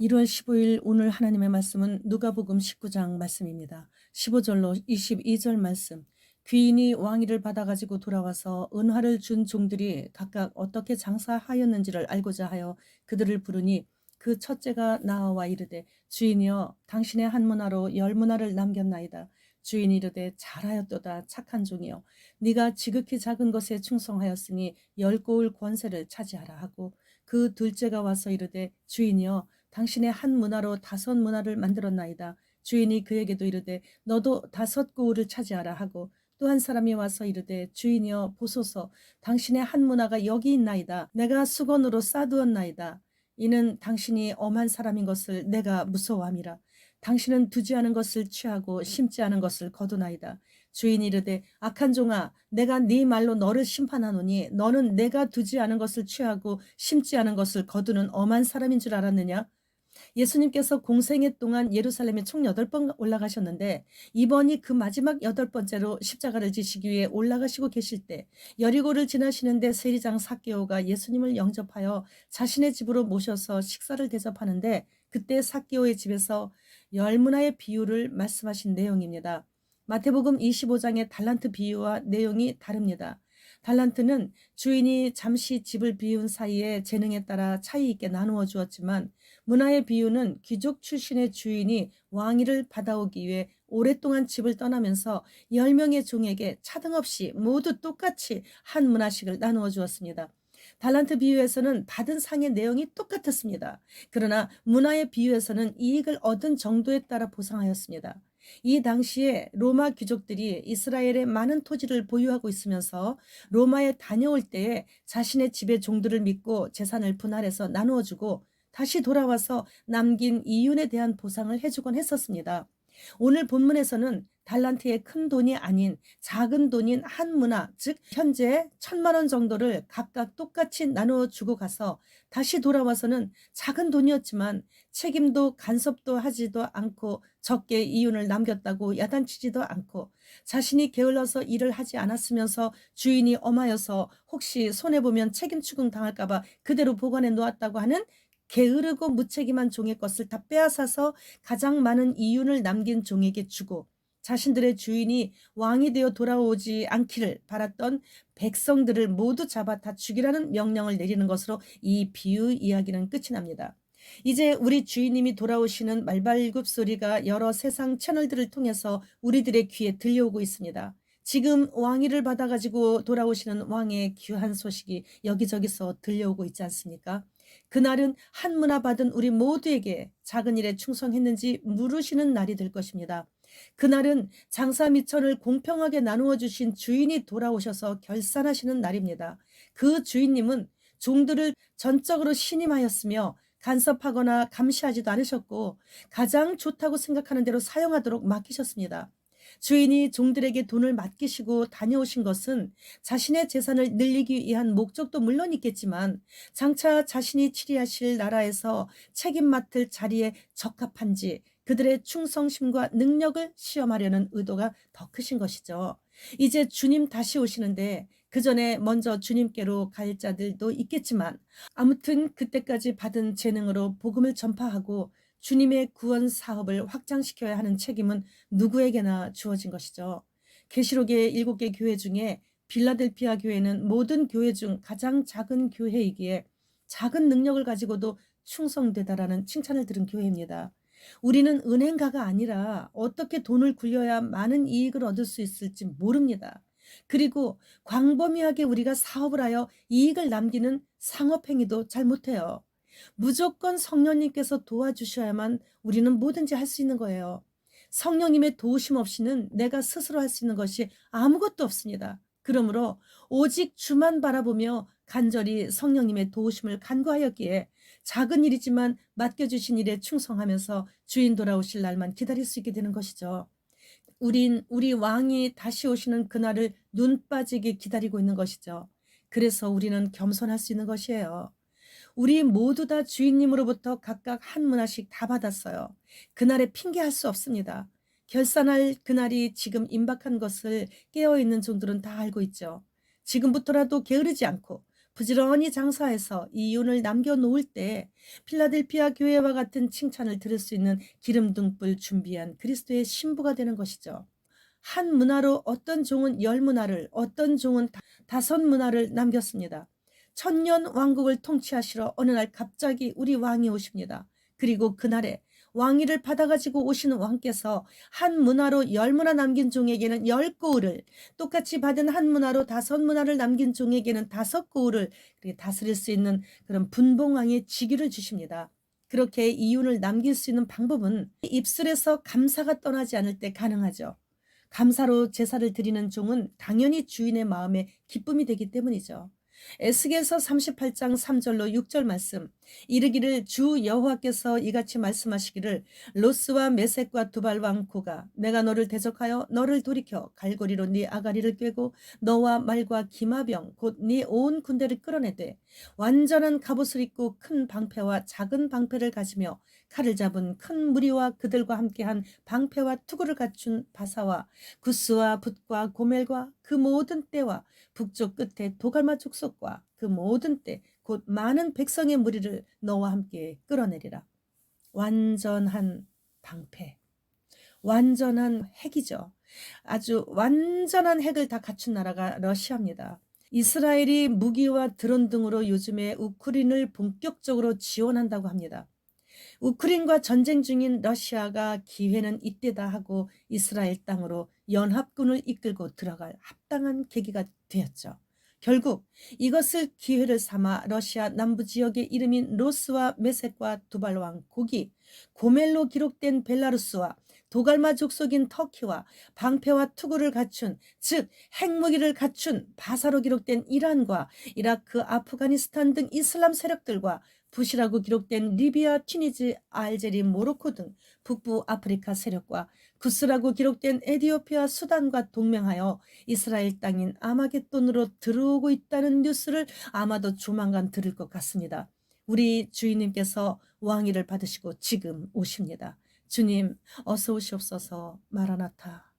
1월 15일 오늘 하나님의 말씀은 누가복음 19장 말씀입니다. 15절로 22절 말씀. 귀인이 왕위를 받아가지고 돌아와서 은화를 준 종들이 각각 어떻게 장사하였는지를 알고자 하여 그들을 부르니 그 첫째가 나와 이르되 주인이여 당신의 한 문화로 10문화를 남겼나이다. 주인이 이르되 잘하였도다 착한 종이여 네가 지극히 작은 것에 충성하였으니 10고을 권세를 차지하라 하고 그 둘째가 와서 이르되 주인이여 당신의 한 문화로 5문화를 만들었나이다. 주인이 그에게도 이르되 너도 5고을을 차지하라 하고 또 한 사람이 와서 이르되 주인이여 보소서 당신의 한 문화가 여기 있나이다. 내가 수건으로 싸두었나이다. 이는 당신이 엄한 사람인 것을 내가 무서워함이라. 당신은 두지 않은 것을 취하고 심지 않은 것을 거두나이다. 주인이 이르되 악한 종아 내가 네 말로 너를 심판하노니 너는 내가 두지 않은 것을 취하고 심지 않은 것을 거두는 엄한 사람인 줄 알았느냐? 예수님께서 공생애 동안 예루살렘에 총 8번 올라가셨는데 이번이 그 마지막 8번째로 십자가를 지시기 위해 올라가시고 계실 때 여리고를 지나시는데 세리장 삭개오가 예수님을 영접하여 자신의 집으로 모셔서 식사를 대접하는데 그때 삭개오의 집에서 열문화의 비유를 말씀하신 내용입니다. 마태복음 25장의 달란트 비유와 내용이 다릅니다. 달란트는 주인이 잠시 집을 비운 사이에 재능에 따라 차이 있게 나누어 주었지만 문화의 비유는 귀족 출신의 주인이 왕위를 받아오기 위해 오랫동안 집을 떠나면서 10명의 종에게 차등 없이 모두 똑같이 한 문화씩을 나누어 주었습니다. 달란트 비유에서는 받은 상의 내용이 똑같았습니다. 그러나 문화의 비유에서는 이익을 얻은 정도에 따라 보상하였습니다. 이 당시에 로마 귀족들이 이스라엘의 많은 토지를 보유하고 있으면서 로마에 다녀올 때에 자신의 집의 종들을 믿고 재산을 분할해서 나누어주고 다시 돌아와서 남긴 이윤에 대한 보상을 해주곤 했었습니다. 오늘 본문에서는 달란트의 큰 돈이 아닌 작은 돈인 한 문화, 즉 현재 1,000만 원 정도를 각각 똑같이 나누어 주고 가서 다시 돌아와서는 작은 돈이었지만 책임도 간섭도 하지도 않고 적게 이윤을 남겼다고 야단치지도 않고 자신이 게을러서 일을 하지 않았으면서 주인이 엄하여서 혹시 손해보면 책임 추궁 당할까 봐 그대로 보관해 놓았다고 하는 게으르고 무책임한 종의 것을 다 빼앗아서 가장 많은 이윤을 남긴 종에게 주고 자신들의 주인이 왕이 되어 돌아오지 않기를 바랐던 백성들을 모두 잡아 다 죽이라는 명령을 내리는 것으로 이 비유 이야기는 끝이 납니다. 이제 우리 주인님이 돌아오시는 말발굽 소리가 여러 세상 채널들을 통해서 우리들의 귀에 들려오고 있습니다. 지금 왕위를 받아가지고 돌아오시는 왕의 귀한 소식이 여기저기서 들려오고 있지 않습니까? 그날은 한 문화 받은 우리 모두에게 작은 일에 충성했는지 물으시는 날이 될 것입니다. 그날은 장사 미천을 공평하게 나누어 주신 주인이 돌아오셔서 결산하시는 날입니다. 그 주인님은 종들을 전적으로 신임하였으며 간섭하거나 감시하지도 않으셨고 가장 좋다고 생각하는 대로 사용하도록 맡기셨습니다. 주인이 종들에게 돈을 맡기시고 다녀오신 것은 자신의 재산을 늘리기 위한 목적도 물론 있겠지만 장차 자신이 치리하실 나라에서 책임 맡을 자리에 적합한지 그들의 충성심과 능력을 시험하려는 의도가 더 크신 것이죠. 이제 주님 다시 오시는데 그 전에 먼저 주님께로 갈 자들도 있겠지만 아무튼 그때까지 받은 재능으로 복음을 전파하고 주님의 구원 사업을 확장시켜야 하는 책임은 누구에게나 주어진 것이죠. 계시록의 7개 교회 중에 빌라델피아 교회는 모든 교회 중 가장 작은 교회이기에 작은 능력을 가지고도 충성되다라는 칭찬을 들은 교회입니다. 우리는 은행가가 아니라 어떻게 돈을 굴려야 많은 이익을 얻을 수 있을지 모릅니다. 그리고 광범위하게 우리가 사업을 하여 이익을 남기는 상업행위도 잘 못해요. 무조건 성령님께서 도와주셔야만 우리는 뭐든지 할 수 있는 거예요. 성령님의 도우심 없이는 내가 스스로 할 수 있는 것이 아무것도 없습니다. 그러므로 오직 주만 바라보며 간절히 성령님의 도우심을 간구하였기에 작은 일이지만 맡겨주신 일에 충성하면서 주인 돌아오실 날만 기다릴 수 있게 되는 것이죠. 우린 우리 왕이 다시 오시는 그날을 눈 빠지게 기다리고 있는 것이죠. 그래서 우리는 겸손할 수 있는 것이에요. 우리 모두 다 주인님으로부터 각각 한 문화씩 다 받았어요. 그날에 핑계할 수 없습니다. 결산할 그날이 지금 임박한 것을 깨어있는 종들은 다 알고 있죠. 지금부터라도 게으르지 않고 부지런히 장사해서 이윤을 남겨놓을 때 필라델피아 교회와 같은 칭찬을 들을 수 있는 기름등불 준비한 그리스도의 신부가 되는 것이죠. 한 문화로 어떤 종은 10문화를, 어떤 종은 5문화를 남겼습니다. 천년 왕국을 통치하시러 어느 날 갑자기 우리 왕이 오십니다. 그리고 그날에 왕위를 받아가지고 오시는 왕께서 한 문화로 10문화 남긴 종에게는 10고을을, 똑같이 받은 한 문화로 5문화를 남긴 종에게는 5고을을 다스릴 수 있는 그런 분봉왕의 직위를 주십니다. 그렇게 이윤을 남길 수 있는 방법은 입술에서 감사가 떠나지 않을 때 가능하죠. 감사로 제사를 드리는 종은 당연히 주인의 마음에 기쁨이 되기 때문이죠. 에스겔서 38장 3절로 6절 말씀, 이르기를 주 여호와께서 이같이 말씀하시기를 로스와 메섹과 두발왕 고가 내가 너를 대적하여 너를 돌이켜 갈고리로 네 아가리를 꿰고 너와 말과 기마병 곧 네 온 군대를 끌어내되 완전한 갑옷을 입고 큰 방패와 작은 방패를 가지며 칼을 잡은 큰 무리와 그들과 함께한 방패와 투구를 갖춘 바사와 구스와 붓과 고멜과 그 모든 떼와 북쪽 끝에 도갈마 족속과 그 모든 때 곧 많은 백성의 무리를 너와 함께 끌어내리라. 완전한 방패, 완전한 핵이죠. 아주 완전한 핵을 다 갖춘 나라가 러시아입니다. 이스라엘이 무기와 드론 등으로 요즘에 우크라이나를 본격적으로 지원한다고 합니다. 우크라이나과 전쟁 중인 러시아가 기회는 이때다 하고 이스라엘 땅으로 연합군을 이끌고 들어갈 합당한 계기가 되었죠. 결국 이것을 기회를 삼아 러시아 남부 지역의 이름인 로스와 메섹과 두발왕 고기, 고멜로 기록된 벨라루스와 도갈마 족속인 터키와 방패와 투구를 갖춘, 즉 핵무기를 갖춘 바사로 기록된 이란과 이라크, 아프가니스탄 등 이슬람 세력들과 붓이라고 기록된 리비아, 튀니지, 알제리, 모로코 등 북부 아프리카 세력과 구스라고 기록된 에티오피아, 수단과 동맹하여 이스라엘 땅인 아마겟돈으로 들어오고 있다는 뉴스를 아마도 조만간 들을 것 같습니다. 우리 주인님께서 왕위를 받으시고 지금 오십니다. 주님 어서 오시옵소서. 마라나타.